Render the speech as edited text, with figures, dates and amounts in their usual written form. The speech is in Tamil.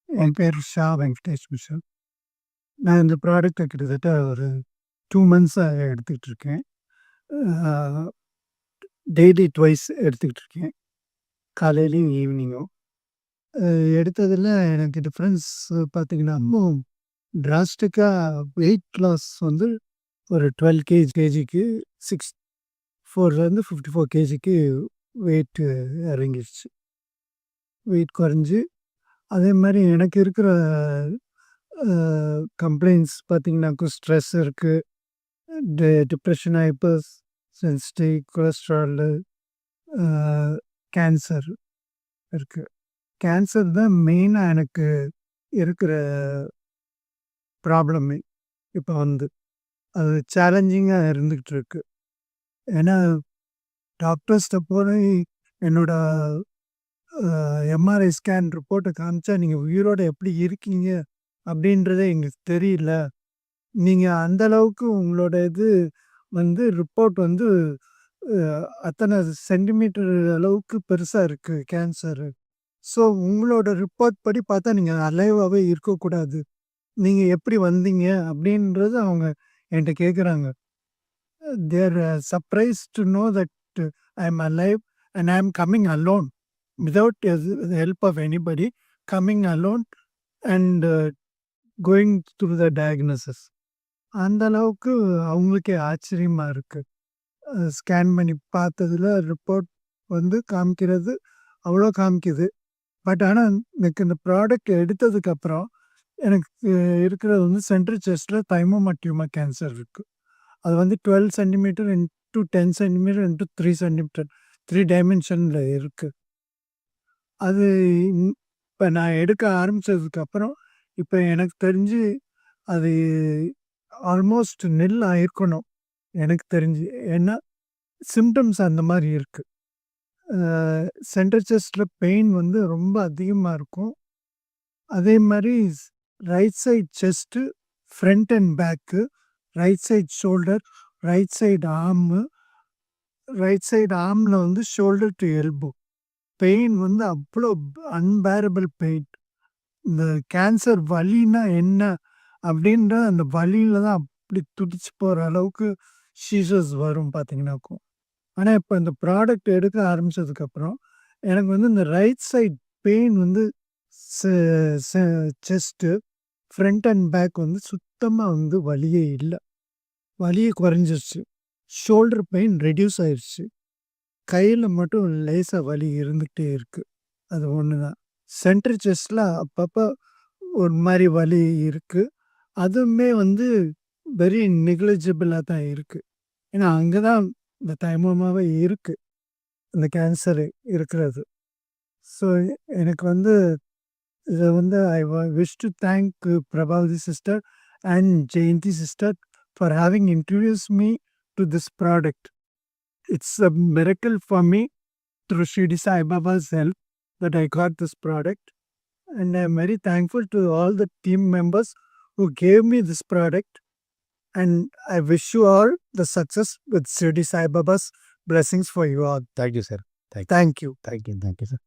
என் பேர் ஷா வெங்கடேஷ் மிஷன். நான் இந்த ப்ராடக்ட்ட கிட்டத்தட்ட ஒரு 2 மந்த்ஸா எடுத்துக்கிட்டு இருக்கேன். ஆ டெய்லி ட்வைஸ் எடுத்துக்கிட்டு இருக்கேன். காலையிலயும், ஈவினிங்கும். அ எடுத்ததில எனக்கு டிஃப்ரென்ஸ் பார்த்தீங்கன்னா, இன்னும் டிராஸ்டிக்கா வெயிட் லாஸ் வந்து ஒரு 12 கேஜிக்கு 64லேருந்து 54 கேஜிக்கு வெயிட் இறங்கிருச்சு. வெயிட் குறைஞ்சு, அதே மாரி எனக்கு இருக்கிற கம்ப்ளைண்ட்ஸ் பார்த்தீங்கன்னாக்கா, ஸ்ட்ரெஸ் இருக்கு. டிப்ரெஷன், ஹைப்பர் சென்சிட்டிவ், கொலஸ்ட்ராலு, அ கேன்சர் இருக்கு. கேன்சர் தான் மெயினா எனக்கு இருக்கிற ப்ராப்ளமே. இப்ப வந்து. அது சேலஞ்சிங்கா இருந்துகிட்டு இருக்கு. ஏன்னா, டாக்டர்ஸ்ட்ட போய் என்னோட எம்ஆர்ஐ ஸ்கேன் ரிப்போர்ட்ட காமிச்சா, "நீங்க உயிரோட எப்படி இருக்கீங்க?" அப்படின்றதே எங்களுக்கு தெரியல. நீங்க அந்த அளவுக்கு உங்களோட இது வந்து ரிப்போர்ட் வந்து அ அத்தன சென்டிமீட்டர் அளவுக்கு பெருசா இருக்கு கேன்சரு. ஸோ உங்களோட ரிப்போர்ட் படி பார்த்தா நீங்க அலைவாவே இருக்கக்கூடாது. நீங்க எப்படி வந்தீங்க? அப்படின்றது அவங்க என்ட்ட கேட்குறாங்க. They are surprised to know that I am alive and I am coming alone. Without the help of anybody. Coming alone and going through the diagnosis. அந்த அளவுக்கு அவங்களுக்கே ஆச்சரியமா இருக்கு. ஸ்கேன் பண்ணி பார்த்ததுல ரிப்போர்ட் வந்து காமிக்கிறது அவ்வளோ காமிக்குது. பட் ஆனா, எனக்கு இந்த ப்ராடக்ட் எடுத்ததுக்கப்புறம், எனக்கு இருக்கிறது வந்து சென்ட்ரல் செஸ்ட்ல தைமோமா டியூமர் கேன்சர் இருக்கு. அது வந்து 12 centimetre into 10 centimetre into 3 centimetre 3 டைமென்ஷன்ல இருக்கு. அது இப்ப நான் எடுக்க ஆரம்பிச்சதுக்கப்புறம், இப்ப எனக்கு தெரிஞ்சு அது ஆல்மோஸ்ட் நில் ஆயிருக்கணும். எனக்கு தெரிஞ்சு. ஏன்னா, சிம்ப்டம்ஸ் அந்த மாரி இருக்கு. சென்ட்ரல் செஸ்ட்ல பெயின் வந்து ரொம்ப அதிகமா இருக்கும். அதே மாரி right side chest, front and back, right side shoulder, right side arm, right side ஆர்ம்ல வந்து ஷோல்டர் டூ எல்போ. பெயின் வந்து அவ்ளோ அன்பேரபிள் பெயின். இந்த கேன்சர் வலின்னா என்ன? அப்படின்ற அந்த வலியில தான் அப்படி துடிச்சு போற அளவுக்கு சீசர்ஸ் வரும் பார்த்தீங்கன்னாக்கும். ஆனா, இப்ப இந்த ப்ராடக்ட் எடுக்க ஆரம்பிச்சதுக்கப்புறம், எனக்கு வந்து இந்த ரைட் சைட் பெயின் வந்து செ செ செஸ்ட்டு, ஃப்ரண்ட் அண்ட் பேக் வந்து சுத்தமா வந்து வலியே இல்ல. வலியே குறைஞ்சிருச்சு. ஷோல்டர் பெயின் ரெட்யூஸ் ஆயிருச்சு. கையில மட்டும் லேசா வலி இருந்துகிட்டே இருக்கு. அது ஒண்ணு தான். சென்ட்ரல் செஸ்ட்ல அப்பப்ப ஒரு மாரி வலி இருக்கு. அதுவுமே வந்து வெரி நெக்லிஜிபிளா தான் இருக்கு. ஏன்னா, அங்க தான் இந்த தைமூமாவே இருக்கு. இந்த கேன்சர் இருக்கிறது. ஸோ எனக்கு வந்து இத வந்து I wish to thank Prabhavati sister and Jayanthi sister for having introduced me to this product. It's a miracle for me through Shirdi Sai Baba's help that I got this product. And I'm very thankful to all the team members who gave me this product. And I wish you all the success with Shirdi Sai Baba's blessings for you all. Thank you, sir. Thank you. Thank you. Thank you. Thank you, sir.